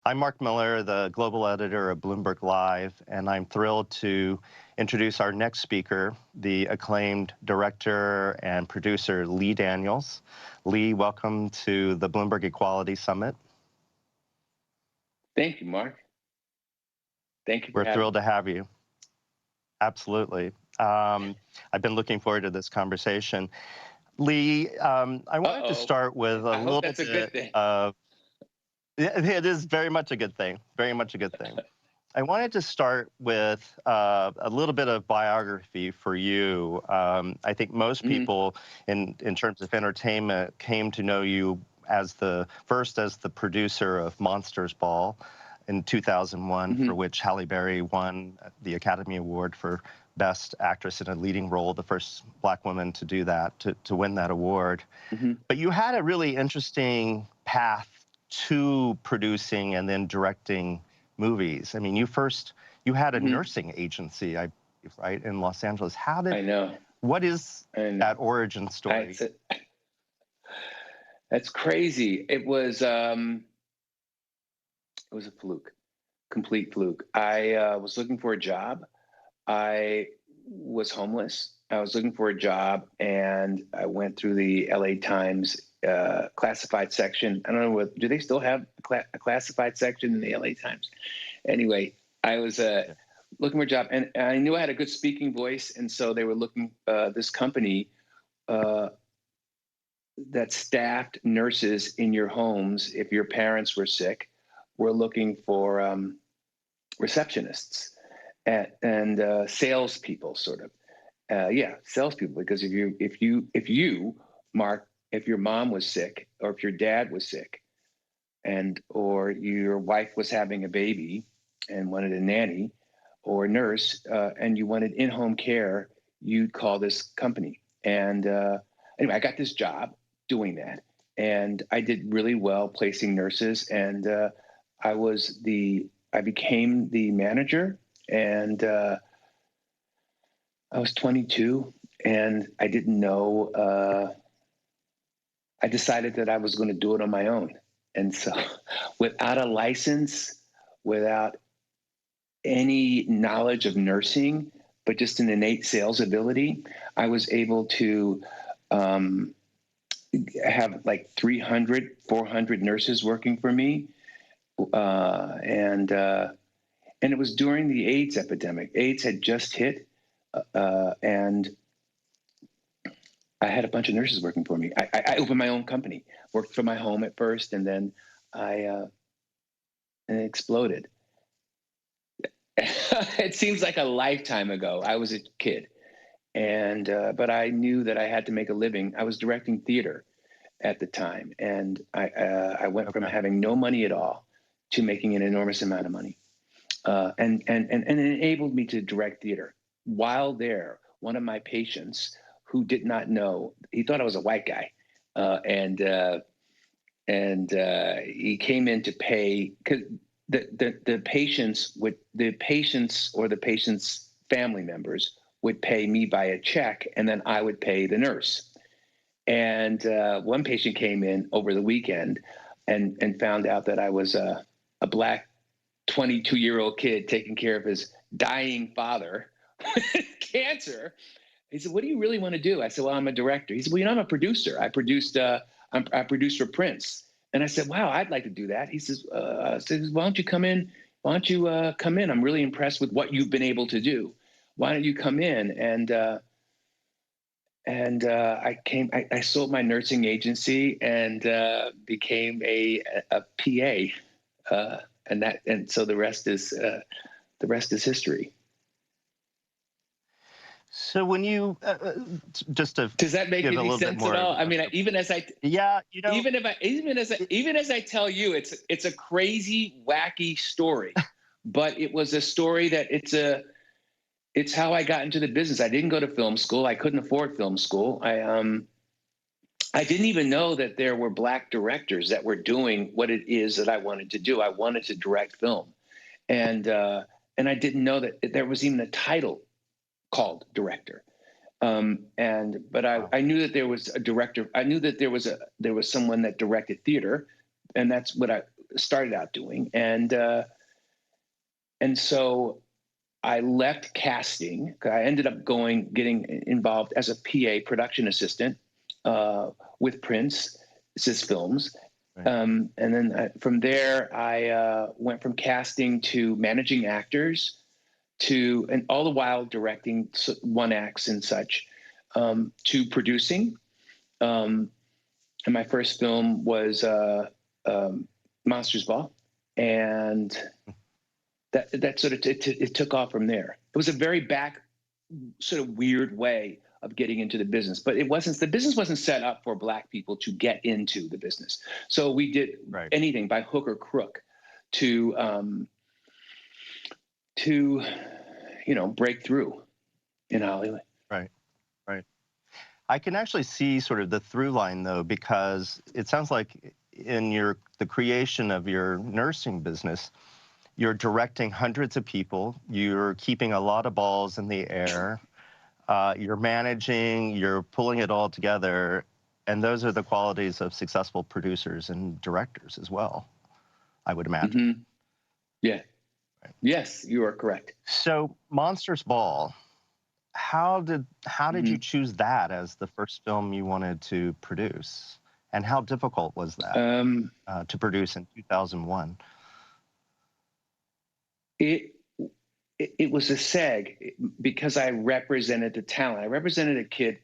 I'm Mark Miller, the global editor of Bloomberg Live, and I'm thrilled to introduce our next speaker, the acclaimed director and producer Lee Daniels. Lee, welcome to the Bloomberg Equality Summit. Thank you, Mark. Thank you for We're having thrilled me. to have you. Absolutely. I've been looking forward to this conversation. Lee, I wanted to start with a I hope little that's a good bit thing. of, it is very much a good thing, very much a good thing. I wanted to start with a little bit of biography for you. I think most people, in terms of entertainment, came to know you as the producer of Monsters Ball in 2001, for which Halle Berry won the Academy Award for Best Actress in a Leading Role, the first Black woman to do that, to win that award. But you had a really interesting path to producing and then directing movies. I mean, you had a nursing agency, I believe, right, in Los Angeles. I know. What is I know. that origin story? That's crazy. It was a fluke, complete fluke. I was looking for a job. I was homeless. I was looking for a job, and I went through the LA Times classified section. I don't know do they still have a classified section in the LA Times? Anyway, I was looking for a job, and I knew I had a good speaking voice, and so they were looking this company that staffed nurses in your homes if your parents were sick. Were looking for receptionists and salespeople, sort of. Salespeople. Because if you, Mark, if your mom was sick or if your dad was sick, or your wife was having a baby and wanted a nanny or a nurse, and you wanted in-home care, you'd call this company. And anyway, I got this job doing that, and I did really well placing nurses. And I became the manager, and I was 22, and I didn't know. I decided that I was going to do it on my own. And so, without a license, without any knowledge of nursing, but just an innate sales ability, I was able to have like 300, 400 nurses working for me. And it was during the AIDS epidemic. AIDS had just hit, and I had a bunch of nurses working for me. I opened my own company, worked from my home at first, and then and it exploded. It seems like a lifetime ago. I was a kid, and but I knew that I had to make a living. I was directing theater at the time, and I went from having no money at all to making an enormous amount of money, and it enabled me to direct theater. While there, one of my patients who did not know, he thought I was a white guy, and he came in to pay, because the patients or the patient's family members would pay me by a check, and then I would pay the nurse. And one patient came in over the weekend and found out that I was a Black 22-year-old kid taking care of his dying father with cancer. He said, "What do you really want to do?" I said, "Well, I'm a director." He said, "Well, I'm a producer. I produced for Prince." And I said, "Wow, I'd like to do that." He says, "Why don't you come in? Why don't you come in? I'm really impressed with what you've been able to do. Why don't you come in?" And I sold my nursing agency and became a PA, and so the rest is history. So when you just to Does that make any sense at all? I mean, even as I tell you, it's a crazy, wacky story, but it was a story that it's how I got into the business. I didn't go to film school. I couldn't afford film school. I didn't even know that there were Black directors that were doing what it is that I wanted to do. I wanted to direct film, and I didn't know that there was even a title called director. But I knew that there was a director. I knew that there was someone that directed theater, and that's what started out doing, and so I left casting. I ended up getting involved as a PA, production assistant, with Prince's films. Right. And then from there, I went from casting to managing actors and all the while directing one acts and such, to producing. And my first film was Monsters Ball, and that sort of it took off from there. It was a very sort of weird way of getting into the business, but the business wasn't set up for Black people to get into the business. So we did anything by hook or crook to break through in Hollywood. Right. I can actually see sort of the through line, though, because it sounds like in the creation of your nursing business, you're directing hundreds of people, you're keeping a lot of balls in the air, you're managing, you're pulling it all together, and those are the qualities of successful producers and directors as well, I would imagine. Mm-hmm. Yeah. Right. Yes, you are correct. So Monsters Ball, how did you choose that as the first film you wanted to produce, and how difficult was that to produce in 2001? It was a SEG because I represented the talent. I represented a kid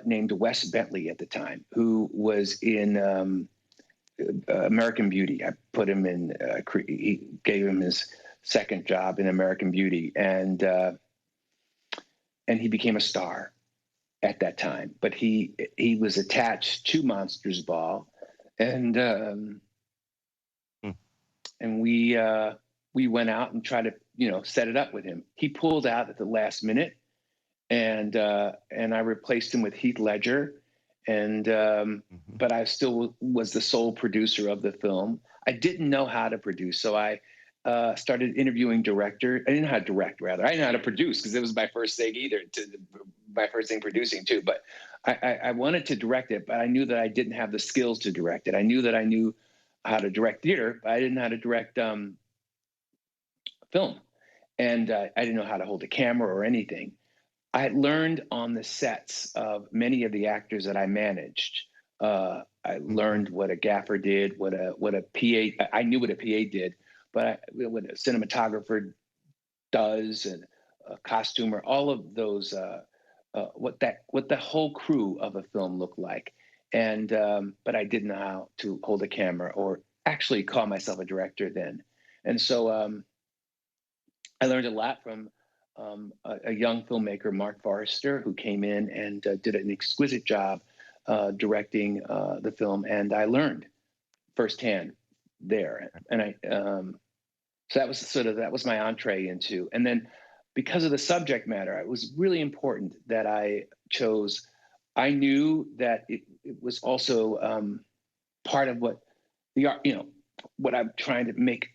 named Wes Bentley at the time, who was in American Beauty. I put him in. He gave him his second job in American Beauty, and he became a star at that time. But he was attached to Monsters Ball, and we went out and tried to set it up with him. He pulled out at the last minute, and I replaced him with Heath Ledger, and but I still was the sole producer of the film. I didn't know how to produce, so I started interviewing director. I didn't know how to direct, rather. I didn't know how to produce because it was my first thing my first thing producing too. But I wanted to direct it, but I knew that I didn't have the skills to direct it. I knew that I knew how to direct theater, but I didn't know how to direct film, and I didn't know how to hold a camera or anything. I had learned on the sets of many of the actors that I managed. I learned what a gaffer did, what a PA. I knew what a PA did, but what a cinematographer does, and a costumer. All of those, what the whole crew of a film looked like, and but I didn't know how to hold a camera or actually call myself a director then, and so I learned a lot from a young filmmaker, Mark Forrester, who came in and did an exquisite job directing the film, and I learned firsthand there. And so that was my entree into. And then because of the subject matter, it was really important that I chose. I knew that it was also part of what the art, what I'm trying to make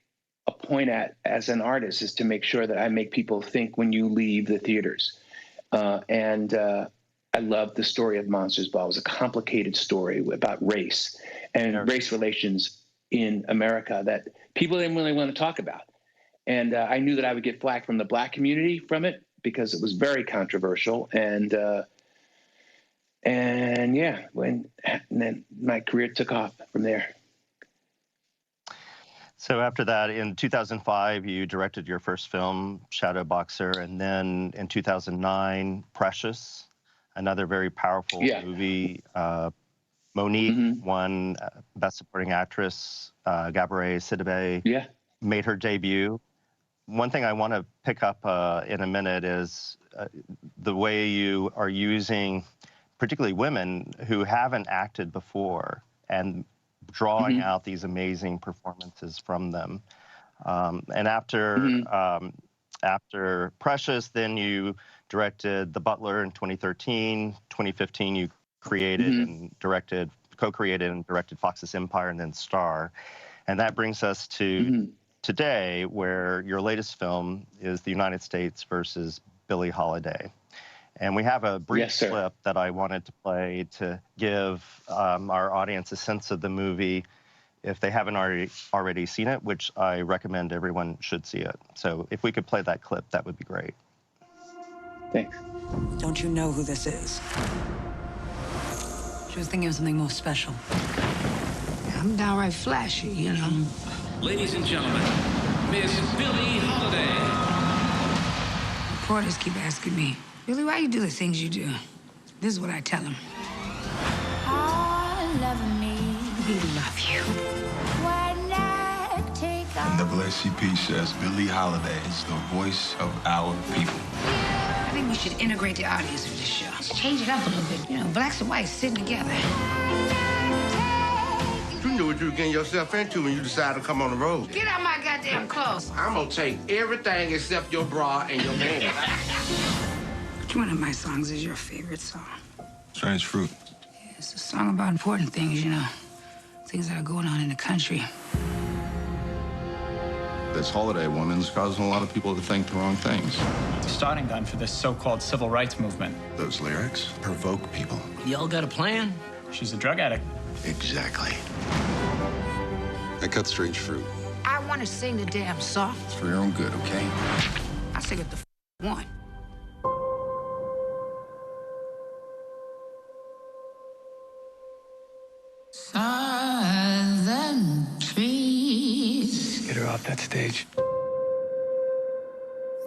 a point at as an artist is to make sure that I make people think when you leave the theaters. And I love the story of Monsters Ball. It was a complicated story about race and race relations in America that people didn't really want to talk about. And I knew that I would get flack from the Black community from it because it was very controversial. And then my career took off from there. So after that, in 2005, you directed your first film, Shadow Boxer, and then in 2009, Precious, another very powerful movie. Monique won Best Supporting Actress. Gabourey Sidibe made her debut. One thing I want to pick up in a minute is the way you are using, particularly women who haven't acted before, and drawing out these amazing performances from them. And after Precious, then you directed The Butler in 2013. 2015, you created and directed, co-created and directed Fox's Empire, and then Star. And that brings us to today, where your latest film is The United States versus Billie Holiday. And we have a brief clip that I wanted to play to give our audience a sense of the movie. if they haven't already seen it, which I recommend everyone should see it. So if we could play that clip, that would be great. Thanks. Don't you know who this is? She was thinking of something more special. I'm downright flashy, you know. Ladies and gentlemen, Miss Billie Holiday. Reporters keep asking me, Billy, why you do the things you do? This is what I tell them. We love you. NAACP says Billie Holiday is the voice of our people. I think we should integrate the audience with this show. Change it up a little bit. You know, blacks and whites sitting together. You knew what you were getting yourself into when you decided to come on the road. Get out my goddamn clothes. I'm gonna take everything except your bra and your pants. Which one of my songs is your favorite song? Strange Fruit. It's a song about important things, you know. Things that are going on in the country. This holiday woman's causing a lot of people to think the wrong things. The starting gun for this so-called civil rights movement. Those lyrics provoke people. Y'all got a plan? She's a drug addict. Exactly. I cut Strange Fruit. I want to sing the damn song. It's for your own good, okay? I sing what the want. Southern trees. Get her off that stage.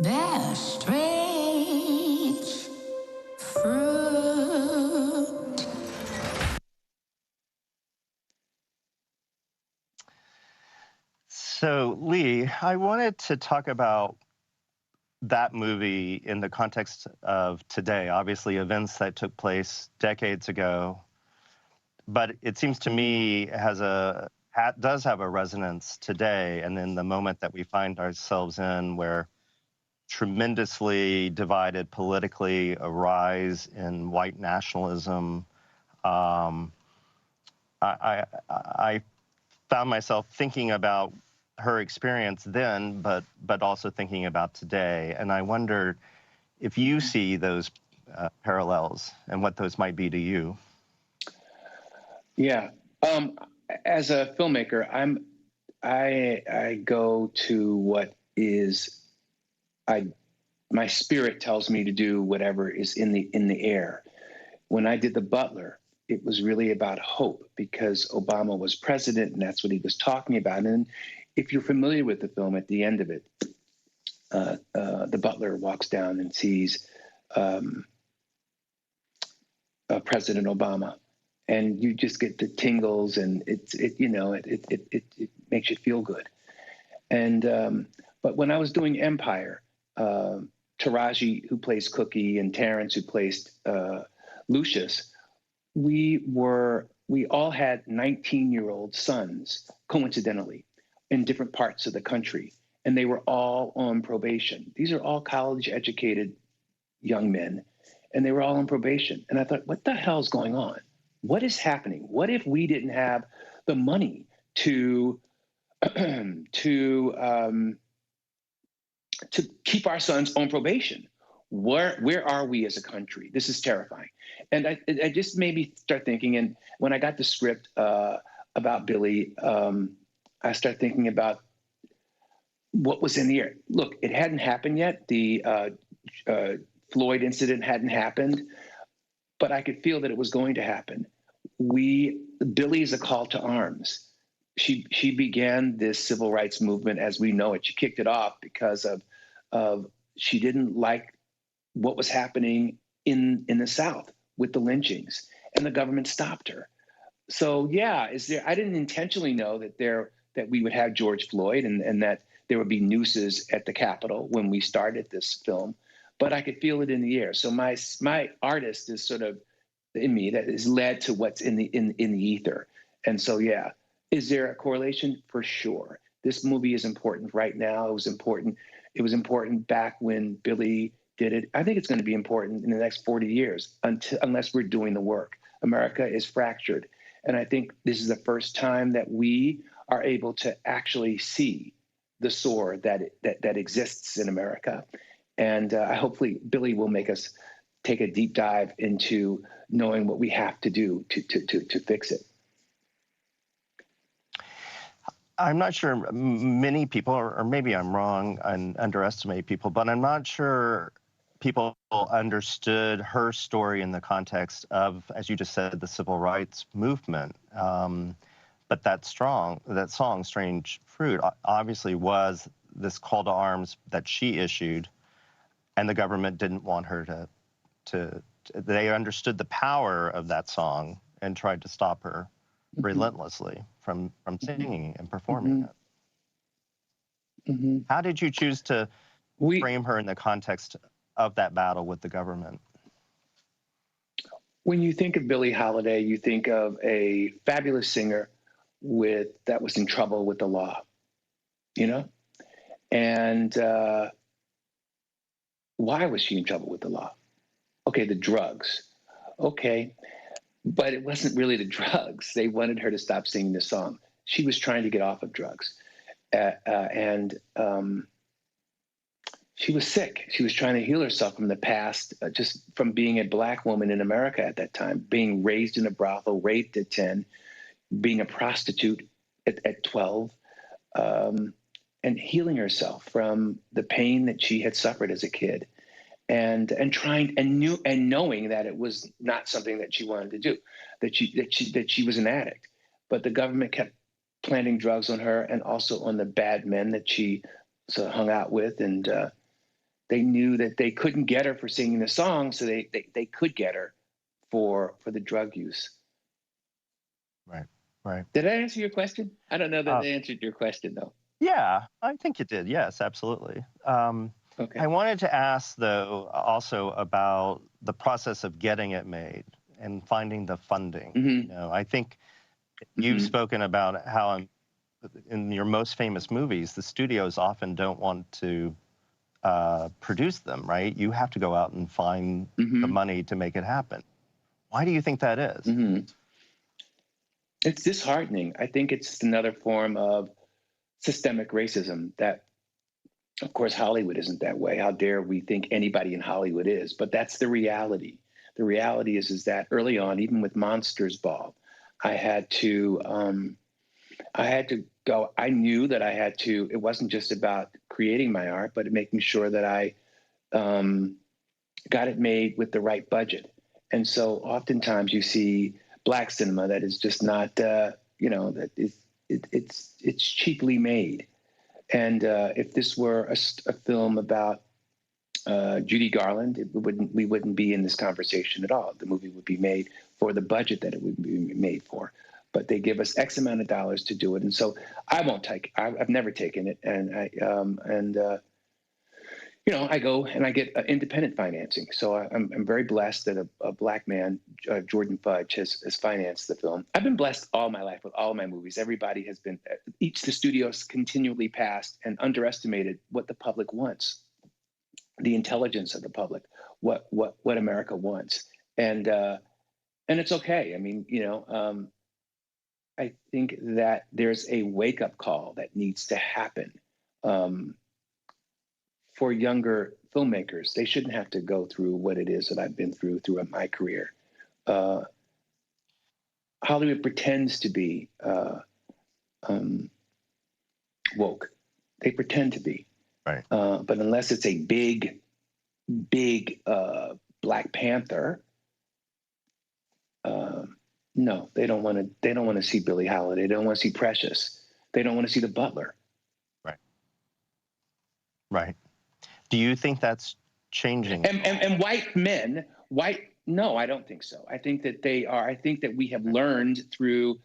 Bear strange fruit. So, Lee, I wanted to talk about that movie in the context of today. Obviously, events that took place decades ago, but it seems to me does have a resonance today, and in the moment that we find ourselves in, where tremendously divided politically, a rise in white nationalism. I found myself thinking about her experience then, but also thinking about today. And I wonder if you see those parallels and what those might be to you. Yeah. As a filmmaker, I go to what is my spirit tells me to do whatever is in the air. When I did The Butler, it was really about hope because Obama was president and that's what he was talking about. And if you're familiar with the film, at the end of it, the butler walks down and sees President Obama, and you just get the tingles, and it makes you feel good. And but when I was doing Empire, Taraji, who plays Cookie, and Terrence, who plays Lucius, we all had 19-year-old sons, coincidentally, in different parts of the country, and they were all on probation. These are all college-educated young men, and they were all on probation. And I thought, what the hell's going on? What is happening? What if we didn't have the money to keep our sons on probation? Where are we as a country? This is terrifying. And I just made me start thinking. And when I got the script about Billie, I started thinking about what was in the air. Look, it hadn't happened yet. The Floyd incident hadn't happened, but I could feel that it was going to happen. Billie is a call to arms. She began this civil rights movement as we know it. She kicked it off because of she didn't like what was happening in the South with the lynchings, and the government stopped her. So yeah, I didn't intentionally know that we would have George Floyd and that there would be nooses at the Capitol when we started this film, but I could feel it in the air. So my artist is sort of in me that is led to what's in the ether. And so yeah, is there a correlation? For sure. This movie is important right now. It was important back when Billie did it. I think it's going to be important in the next 40 years unless we're doing the work. America is fractured. And I think this is the first time that we are able to actually see the sore that exists in America. And hopefully Billie will make us take a deep dive into knowing what we have to do to fix it. I'm not sure many people, or maybe I'm wrong and underestimate people, but I'm not sure people understood her story in the context of, as you just said, the civil rights movement. But that song, Strange Fruit, obviously was this call to arms that she issued, and the government didn't want her they understood the power of that song and tried to stop her relentlessly from singing and performing it. How did you choose to frame her in the context of that battle with the government? When you think of Billie Holiday, you think of a fabulous singer that was in trouble with the law, And why was she in trouble with the law? Okay, the drugs. Okay, but it wasn't really the drugs. They wanted her to stop singing the song. She was trying to get off of drugs. And she was sick. She was trying to heal herself from the past, just from being a Black woman in America at that time, being raised in a brothel, raped at 10, being a prostitute at 12, and healing herself from the pain that she had suffered as a kid, and knowing that it was not something that she wanted to do, that she was an addict, but the government kept planting drugs on her and also on the bad men that she sort of hung out with, and they knew that they couldn't get her for singing the song, so they could get her for the drug use. Right. Did I answer your question? I don't know that I answered your question, though. Yeah, I think you did. Yes, absolutely. Okay. I wanted to ask, though, also about the process of getting it made and finding the funding. I think you've spoken about how in your most famous movies, the studios often don't want to produce them, right? You have to go out and find the money to make it happen. Why do you think that is? It's disheartening. I think it's another form of systemic racism that, of course, Hollywood isn't that way. How dare we think anybody in Hollywood is? But that's the reality. The reality is that early on, even with Monsters Ball, I had to go. I knew that I had to. It wasn't just about creating my art, but making sure that I got it made with the right budget. And so, oftentimes, you see Black cinema that is just not, that is it's cheaply made. And if this were a film about Judy Garland, we wouldn't be in this conversation at all. The movie would be made for the budget that it would be made for. But they give us X amount of dollars to do it, and so I won't take. I've never taken it, and I go and I get independent financing. So I'm very blessed that a Black man, Jordan Fudge, has financed the film. I've been blessed all my life with all my movies. Everybody has been, the studios continually passed and underestimated what the public wants, the intelligence of the public, what America wants, and it's okay. I mean, I think that there's a wake up call that needs to happen. For younger filmmakers, they shouldn't have to go through what it is that I've been through my career. Hollywood pretends to be woke. They pretend to be. Right. But unless it's a big Black Panther, no, they don't want to. They don't want to see Billie Holiday. They don't want to see Precious. They don't want to see The Butler. Right. Do you think that's changing? And white men, no, I don't think so. I think that they are. I think that we have learned through.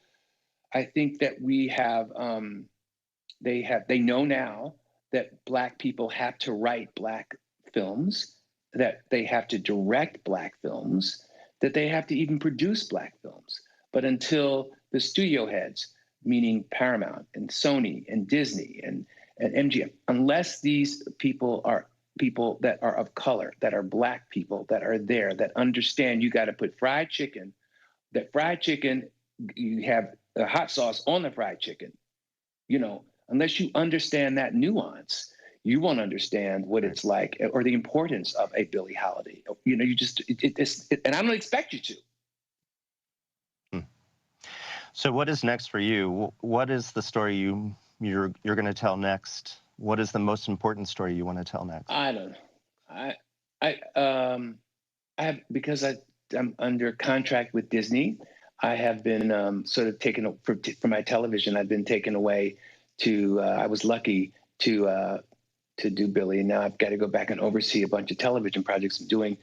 I think that we have. They know now that Black people have to write Black films, that they have to direct Black films, that they have to even produce Black films. But until the studio heads, meaning Paramount and Sony and Disney and MGM, unless these people are people that are of color, that are Black people, that are there, that understand you got to put fried chicken, you have the hot sauce on the fried chicken, unless you understand that nuance, you won't understand what it's like or the importance of a Billie Holiday. You just, and I don't expect you to. So what is next for you? What is the story you you're going to tell next? What is the most important story you want to tell next? I don't know. I have, because I'm under contract with Disney. I have been sort of taken for my television. I've been taken away to. I was lucky to do Billy, and now I've got to go back and oversee a bunch of television projects I'm doing.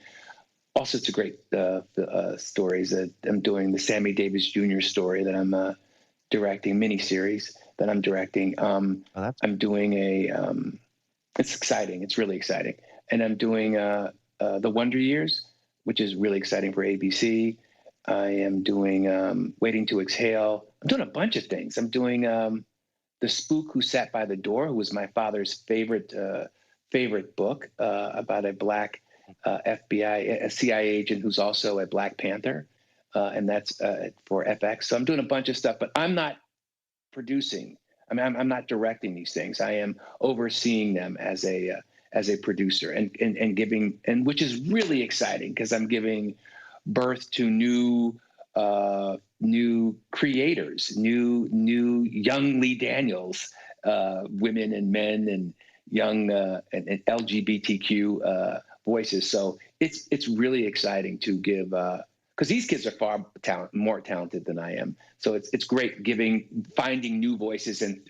All sorts of great stories. I'm doing the Sammy Davis Jr. story that I'm directing, miniseries that I'm directing. I'm doing it's exciting. It's really exciting. And I'm doing The Wonder Years, which is really exciting for ABC. I am doing Waiting to Exhale. I'm doing a bunch of things. I'm doing The Spook Who Sat by the Door, who was my father's favorite book about a black FBI, a CIA agent who's also a Black Panther. And that's for FX. So I'm doing a bunch of stuff, but I'm not producing. I mean, I'm not directing these things. I am overseeing them as a producer and giving, and which is really exciting because I'm giving birth to new creators, new young Lee Daniels, women and men and young and LGBTQ voices. So it's really exciting to give. Because these kids are far more talented than I am, so it's great finding new voices and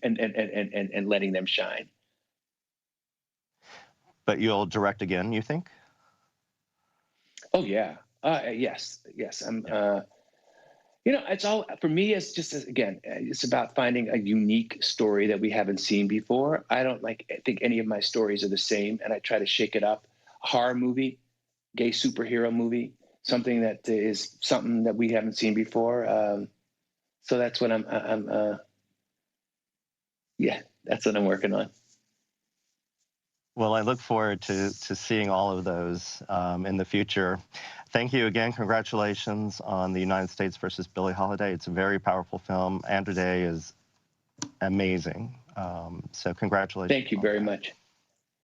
letting them shine. But you'll direct again, you think? Oh yeah, yes. I'm. It's all for me. It's just again, it's about finding a unique story that we haven't seen before. I think any of my stories are the same, and I try to shake it up. A horror movie, gay superhero movie. Something that is something that we haven't seen before. So that's what that's what I'm working on. Well, I look forward to seeing all of those in the future. Thank you again. Congratulations on the United States versus Billie Holiday. It's a very powerful film. Andra Day is amazing. So congratulations. Thank you very much.